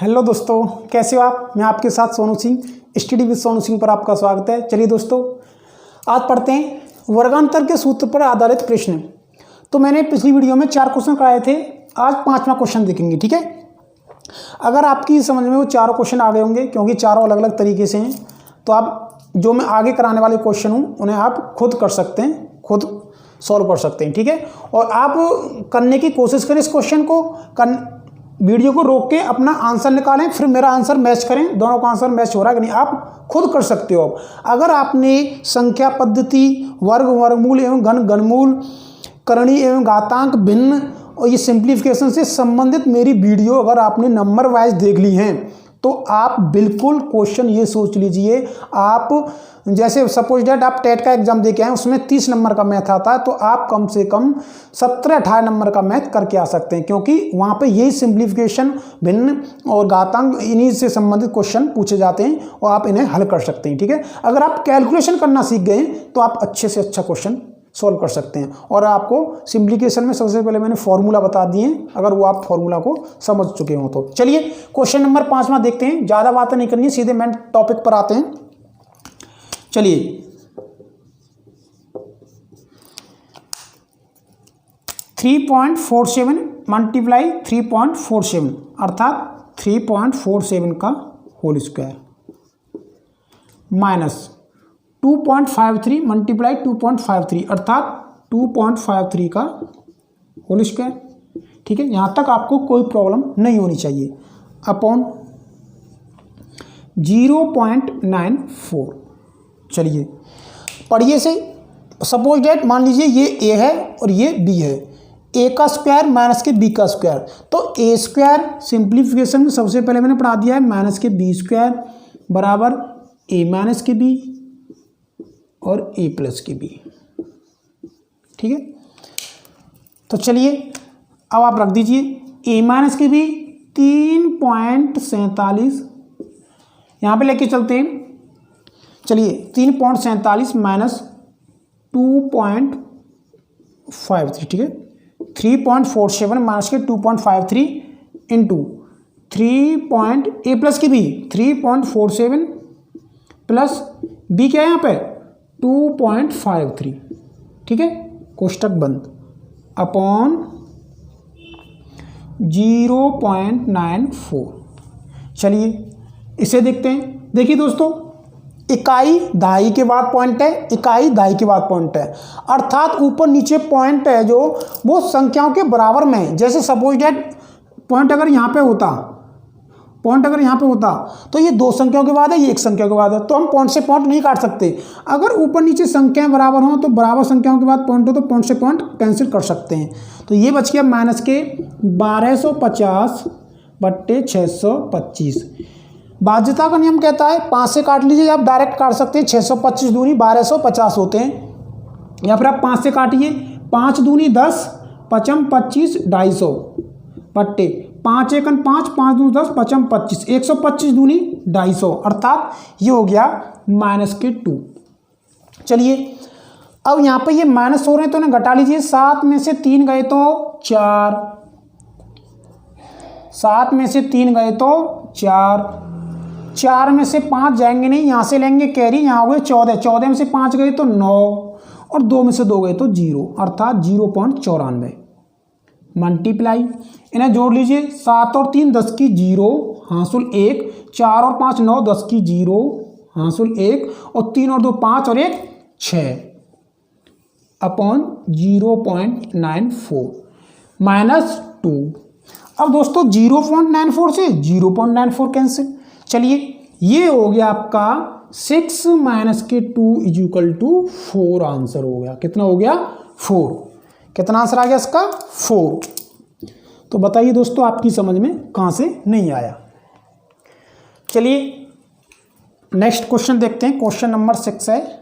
Hello दोस्तों, कैसे हो आप। मैं आपके साथ सोनू सिंह, स्टडी विद सोनू सिंह पर आपका स्वागत है। चलिए दोस्तों, आज पढ़ते हैं वर्गांतर के सूत्र पर आधारित प्रश्न। तो मैंने पिछली वीडियो में 4 क्वेश्चन कराए थे, आज 5वां क्वेश्चन देखेंगे। ठीक है, अगर आपकी समझ में वो चारों क्वेश्चन आ गए होंगे, क्योंकि चारों अलग अलग तरीके से हैं, तो आप जो मैं आगे कराने वाले क्वेश्चन हूँ उन्हें आप खुद कर सकते हैं, खुद सॉल्व कर सकते हैं। ठीक है, और आप करने की कोशिश करें इस क्वेश्चन को, वीडियो को रोक के अपना आंसर निकालें, फिर मेरा आंसर मैच करें, दोनों का आंसर मैच हो रहा है कि नहीं, आप खुद कर सकते हो। अगर आपने संख्या पद्धति, वर्ग, वर्गमूल एवं घन, घनमूल, करणी एवं घातांक, भिन्न और ये सिंप्लीफिकेशन से संबंधित मेरी वीडियो अगर आपने नंबर वाइज देख ली हैं, तो आप बिल्कुल क्वेश्चन ये सोच लीजिए, आप जैसे सपोज डेट आप टेट का एग्जाम दे के आए, उसमें 30 नंबर का मैथ आता है, तो आप कम से कम 17-18 नंबर का मैथ करके आ सकते हैं, क्योंकि वहाँ पे यही सिंप्लीफिकेशन, भिन्न और घातांक, इन्हीं से संबंधित क्वेश्चन पूछे जाते हैं और आप इन्हें हल कर सकते हैं। ठीक है, अगर आप कैलकुलेशन करना सीख गए तो आप अच्छे से अच्छा क्वेश्चन सॉल्व कर सकते हैं। और आपको सिंप्लीफिकेशन में सबसे पहले मैंने फॉर्मूला बता दिए हैं, अगर वो आप फॉर्मूला को समझ चुके हो तो। चलिए क्वेश्चन नंबर 5वां देखते हैं, ज़्यादा बातें नहीं करनी, सीधे मेन टॉपिक पर आते हैं। चलिए, 3.47 मल्टीप्लाई 3.47 अर्थात 3.47 का होल स्क्वायर माइनस 2.53 मल्टीप्लाई 2.53 अर्थात 2.53 का होल स्क्वायर। ठीक है, यहाँ तक आपको कोई प्रॉब्लम नहीं होनी चाहिए। अपॉन 0.94। चलिए पढ़िए से, सपोज डेट मान लीजिए ये ए है और ये बी है, ए का स्क्वायर माइनस के बी का स्क्वायर, तो ए स्क्वायर सिंप्लीफिकेशन में सबसे पहले मैंने पढ़ा दिया है, माइनस के बी स्क्वायर बराबर ए माइनस के बी और ए प्लस के बी। ठीक है, तो चलिए अब आप रख दीजिए ए माइनस के बी 3.47 यहाँ पे लेके चलते हैं। चलिए 3.47 माइनस 2.53। ठीक है, 3.47 माइनस के 2.53 इंटू 3. ए प्लस की बी 3.47 प्लस बी क्या है यहाँ पे 2.53। ठीक है, कोष्टक बंद, अपॉन 0.94। चलिए इसे देखते हैं। देखिए दोस्तों, इकाई दहाई के बाद पॉइंट है, इकाई दहाई के बाद पॉइंट है, अर्थात ऊपर नीचे पॉइंट है जो वो संख्याओं के बराबर में है। जैसे सपोज डेट पॉइंट अगर यहाँ पे होता, तो ये 2 संख्याओं के बाद है, ये 1 संख्या के बाद है, तो हम पॉइंट से पॉइंट नहीं काट सकते। अगर ऊपर नीचे संख्याएं बराबर हों तो बराबर संख्याओं के बाद पॉइंट हो तो पॉइंट से पॉइंट कैंसिल कर सकते हैं। तो ये बच गया माइनस के 1250/625। बाध्यता का नियम कहता है 5 से काट लीजिए, आप डायरेक्ट काट सकते हैं, 625 दूनी 1250 होते हैं, या फिर आप 5 से काटिए, 5 दूनी 10, 5 25, 250 बट्टे 5 एकन 5, 5 दूनी 10, 5 25, 125 दूनी 250, अर्थात ये हो गया माइनस के 2। चलिए अब यहाँ पे ये माइनस हो रहे हैं तो उन्हें घटा लीजिए, 7 में से 3 गए तो 4, 7 में से 3 गए तो 4, 4 में से 5 जाएंगे नहीं, यहाँ से लेंगे कैरी, यहाँ हो गए 14, 14 में से 5 गए तो 9 और 2 में से 2 गए तो 0, अर्थात 0.94 मल्टीप्लाई, इन्हें जोड़ लीजिए, 7 और 3 10 की 0 हासिल 1, 4 और 5 9 10 की 0 हासिल 1 और 3 और 2 5 और 1 6 अपॉन 0.94 माइनस 2। अब दोस्तों 0.94 से 0.94 कैंसिल। चलिए ये हो गया आपका 6 माइनस के 2 इक्वल टू 4 आंसर हो गया। कितना हो गया 4। कितना आंसर आ गया इसका 4। तो बताइए दोस्तों, आपकी समझ में कहाँ से नहीं आया। चलिए नेक्स्ट क्वेश्चन देखते हैं, क्वेश्चन नंबर 6 है।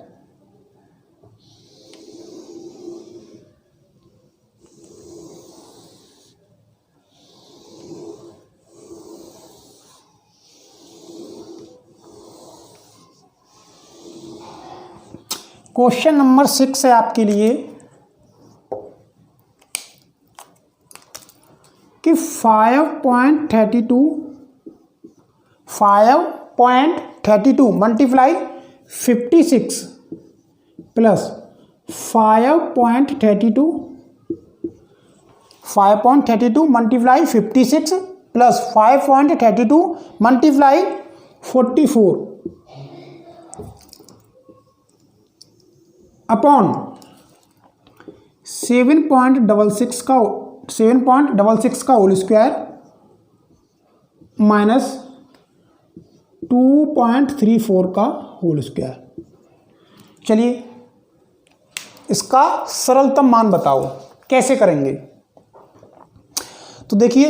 क्वेश्चन नंबर 6 है आपके लिए कि 5.32 5.32 multiply 56 plus 5.32 multiply 56 plus 5.32 multiply 44 upon 7.66 का होल स्क्वायर माइनस 2.34 का होल स्क्वायर। चलिए इसका सरलतम मान बताओ कैसे करेंगे। तो देखिए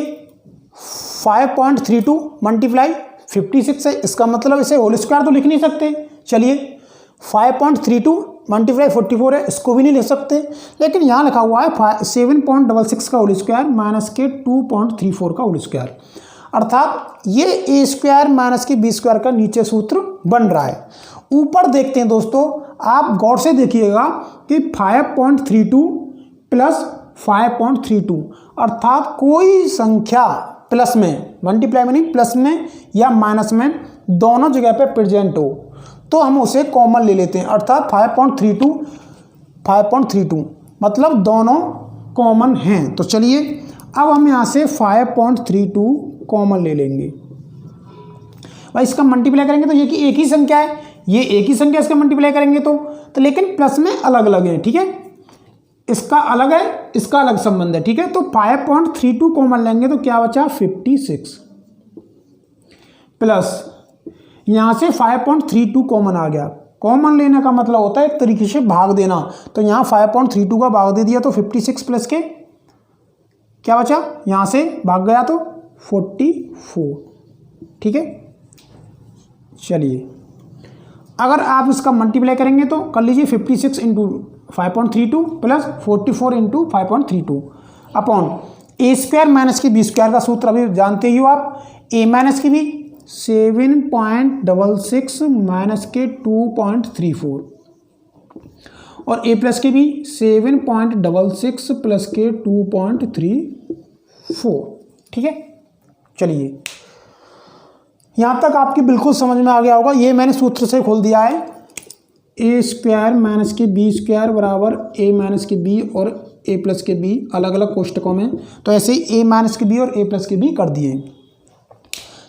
5.32 मल्टीप्लाई 56 है, इसका मतलब इसे होल स्क्वायर तो लिख नहीं सकते। चलिए 5.32 मल्टीप्लाई 44 है, इसको भी नहीं लिख सकते, लेकिन यहाँ लिखा हुआ है 7.66 का होल स्क्वायर माइनस के 2.34 का होल स्क्वायर, अर्थात ये ए स्क्वायर माइनस के बी स्क्वायर का नीचे सूत्र बन रहा है। ऊपर देखते हैं दोस्तों, आप गौर से देखिएगा कि 5.32 प्लस 5.32 अर्थात कोई संख्या प्लस में, मल्टीप्लाई में नहीं प्लस में या माइनस में दोनों जगह पे प्रेजेंट हो तो हम उसे कॉमन ले लेते हैं, अर्थात 5.32 मतलब दोनों कॉमन हैं। तो चलिए अब हम यहाँ से 5.32 कॉमन ले लेंगे। भाई इसका मल्टीप्लाई करेंगे तो ये कि एक ही संख्या है, ये एक ही संख्या, इसका मल्टीप्लाई करेंगे तो लेकिन प्लस में अलग अलग है, ठीक है, इसका अलग है, इसका अलग संबंध है, ठीक है। तो 5.32 कॉमन लेंगे तो क्या बचा 56 प्लस यहाँ से 5.32 कॉमन आ गया। कॉमन लेने का मतलब होता है एक तरीके से भाग देना, तो यहाँ 5.32 का भाग दे दिया तो 56 प्लस के क्या बचा, यहाँ से भाग गया तो 44, ठीक है। चलिए अगर आप इसका मल्टीप्लाई करेंगे तो कर लीजिए 56 इंटू 5.32 प्लस 44 इंटू 5.32 अपॉन ए स्क्वायर माइनस के बी स्क्वायर का सूत्र अभी जानते ही हो आप, ए माइनस की बी 7.66 माइनस के 2.34 और ए प्लस के भी 7.66 प्लस के 2.34, ठीक है। चलिए यहाँ तक आपकी बिल्कुल समझ में आ गया होगा। ये मैंने सूत्र से खोल दिया है, ए स्क्वायर माइनस के बी स्क्वायर बराबर ए माइनस के बी और ए प्लस के बी अलग अलग कोष्टकों में, तो ऐसे ही ए माइनस के बी और ए प्लस के बी कर दिए।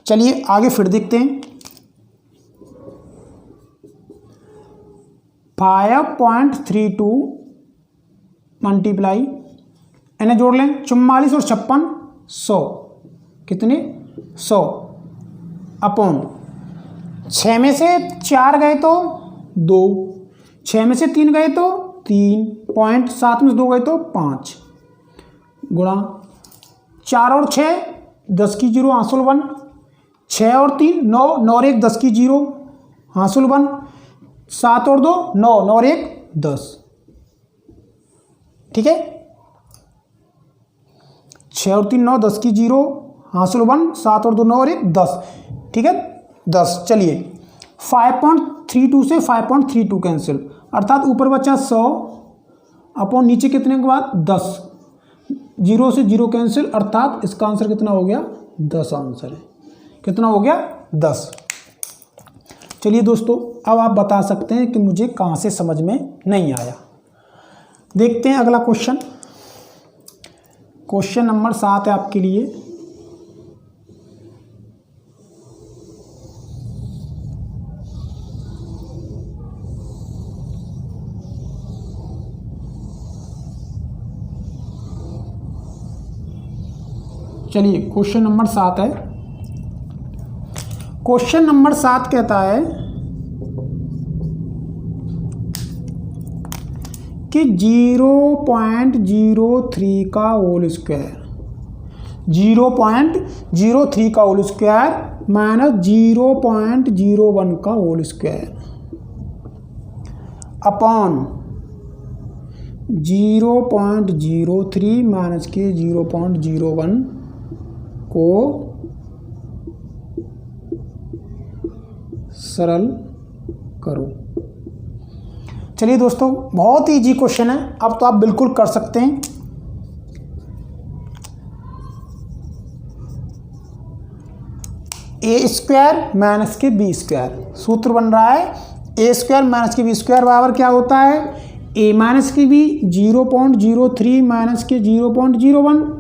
चलिए आगे फिर देखते हैं। 5.32 मल्टीप्लाई इन्हें जोड़ लें 44 और 56 100, कितने 100 अपॉन 6 में से 4 गए तो 2, 6 में से 3 गए तो 3, पॉइंट 7 में से 2 गए तो 5 गुणा 4 और 6 10 की 0 हासिल 1, 6 और 3 9, 9 और 1 10 की 0 हासिल 1, 7 और 2 9, 9 और 1 10, ठीक है। 6 और 3 9, 10 की 0 हासिल 1, 7 और 2 9 और 1 10, ठीक है 10। चलिए 5.32 से 5.32 कैंसिल, अर्थात ऊपर बचा 100 अपॉन नीचे कितने के बाद 10, 0 से 0 कैंसिल, अर्थात इसका आंसर कितना हो गया 10 आंसर है। कितना हो गया 10। चलिए दोस्तों अब आप बता सकते हैं कि मुझे कहाँ से समझ में नहीं आया। देखते हैं अगला क्वेश्चन। क्वेश्चन नंबर 7 है आपके लिए। चलिए क्वेश्चन नंबर 7 है। क्वेश्चन नंबर 7 कहता है कि 0.03 का होल स्क्वायर, 0.03 का होल स्क्वायर माइनस 0.01 का होल स्क्वायर अपॉन 0.03 माइनस के 0.01 को सरल करो। चलिए दोस्तों बहुत ही इजी क्वेश्चन है, अब तो आप बिल्कुल कर सकते हैं। ए स्क्वायर माइनस के बी स्क्वायर। सूत्र बन रहा है ए स्क्वायर माइनस के बी स्क्वायर बराबर क्या होता है, ए माइनस के बी 0.03 माइनस के 0.01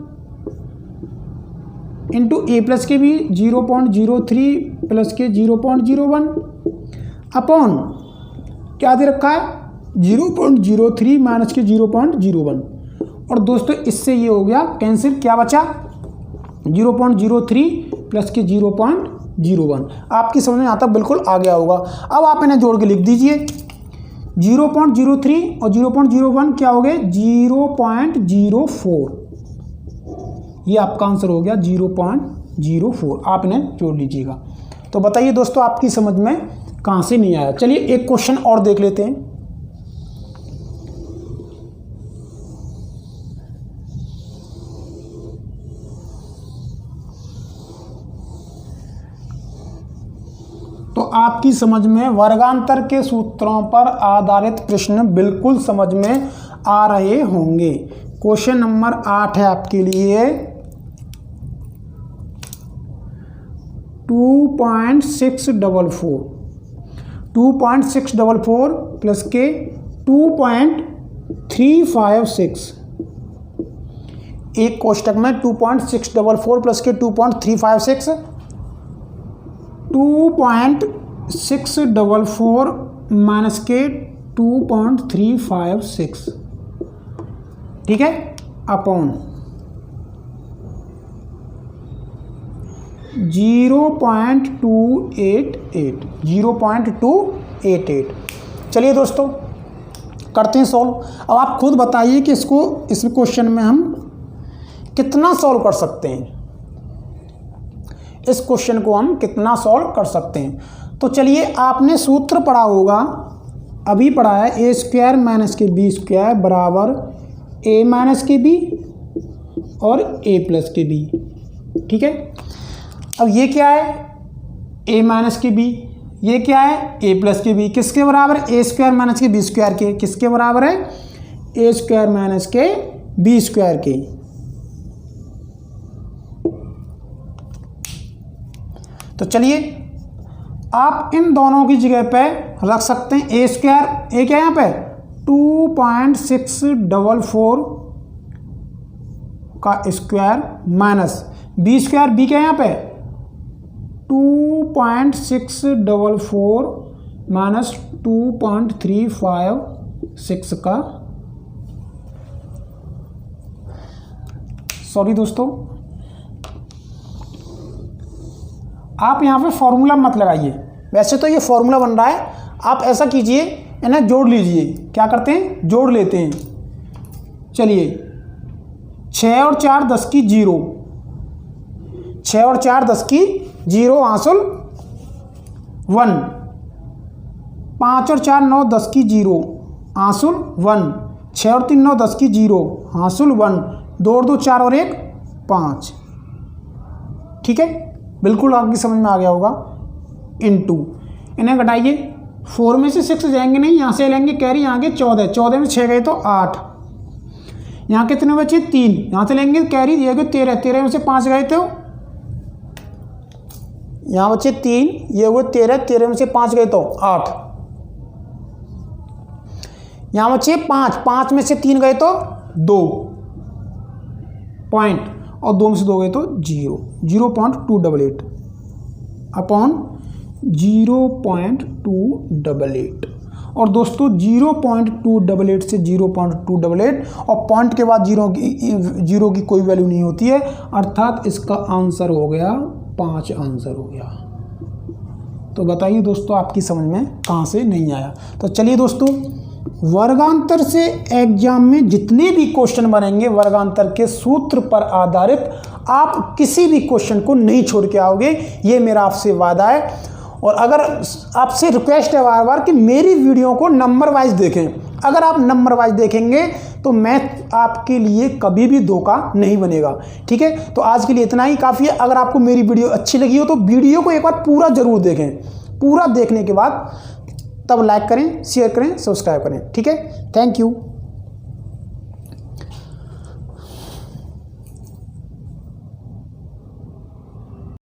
इंटू ए प्लस के बी 0.03 प्लस के 0.01 अपॉन क्या दे रखा है 0.03 माइनस के 0.01। और दोस्तों इससे ये हो गया कैंसिल, क्या बचा 0.03 प्लस के 0.01। आपकी समझ में आता बिल्कुल आ गया होगा। अब आप इन्हें जोड़ के लिख दीजिए 0.03 और 0.01 क्या हो गए 0.04। ये आपका आंसर हो गया 0.04। आप इन्हें जोड़ लीजिएगा। तो बताइए दोस्तों आपकी समझ में कहाँ से नहीं आया। चलिए एक क्वेश्चन और देख लेते हैं। तो आपकी समझ में वर्गांतर के सूत्रों पर आधारित प्रश्न बिल्कुल समझ में आ रहे होंगे। क्वेश्चन नंबर 8 है आपके लिए 2.644 प्लस के 2.356। एक कोष्टक में 2.644 प्लस के 2.356 2.644 माइनस के 2.356 ठीक है अपॉन 0.288। चलिए दोस्तों करते हैं सॉल्व। अब आप खुद बताइए कि इसको इस क्वेश्चन में हम कितना सॉल्व कर सकते हैं। इस क्वेश्चन को हम कितना सॉल्व कर सकते हैं। तो चलिए आपने सूत्र पढ़ा होगा, अभी पढ़ा है ए स्क्वायर माइनस के बी स्क्वायर बराबर ए माइनस के बी और ए प्लस के बी। ठीक है, अब ये क्या है ए माइनस के बी, ये क्या है ए प्लस के बी, किसके बराबर है ए स्क्वायर माइनस के बी स्क्वायर के, किसके बराबर है ए स्क्वायर माइनस के बी स्क्वायर के। तो चलिए आप इन दोनों की जगह पे रख सकते हैं ए स्क्वायर, ए क्या है यहाँ पे 2.644 का square minus B square, B क्या है यहाँ पे 2.644 माइनस 2.356 का, सॉरी दोस्तों आप यहाँ पे फॉर्मूला मत लगाइए, वैसे तो ये फॉर्मूला बन रहा है, आप ऐसा कीजिए इन्हें जोड़ लीजिए। क्या करते हैं जोड़ लेते हैं। चलिए 6 और 4 10 की 0, 6 और 4 10 की 0 हासिल 1, 5 और 4 9 10 की 0 हासिल 1, 6 और 3 9 10 की 0 हासिल 1, 2 और 2 4 और 1 5। ठीक है, बिल्कुल आपकी समझ में आ गया होगा। इनटू इन्हें घटाइए, 4 में से 6 जाएंगे नहीं, यहाँ से लेंगे कैरी, यहाँ के 14, 14 में 6 गए तो 8, यहाँ कितने बचे 3, यहाँ से लेंगे कैरी, ये गए 13, 13 में से 5 गए तो यहाँ बचे 3, ये हुए 13, 13 में से 5 गए तो 8, यहाँ बचे 5, 5 में से 3 गए तो 2 पॉइंट, और 2 में से 2 गए तो 0, 0.288 अपॉन 0.288। और दोस्तों 0.288 से 0.288 और पॉइंट के बाद जीरो की कोई वैल्यू नहीं होती है, अर्थात इसका आंसर हो गया 5 आंसर हो गया। तो बताइए दोस्तों आपकी समझ में कहाँ से नहीं आया। तो चलिए दोस्तों वर्गांतर से एग्जाम में जितने भी क्वेश्चन बनेंगे वर्गांतर के सूत्र पर आधारित, आप किसी भी क्वेश्चन को नहीं छोड़ के आओगे, ये मेरा आपसे वादा है। और अगर आपसे रिक्वेस्ट है बार बार कि मेरी वीडियो को नंबर वाइज देखें, अगर आप नंबर वाइज देखेंगे तो मैथ आपके लिए कभी भी धोखा नहीं बनेगा। ठीक है, तो आज के लिए इतना ही काफ़ी है। अगर आपको मेरी वीडियो अच्छी लगी हो तो वीडियो को एक बार पूरा ज़रूर देखें, पूरा देखने के बाद तब लाइक करें, शेयर करें, सब्सक्राइब करें। ठीक है, थैंक यू।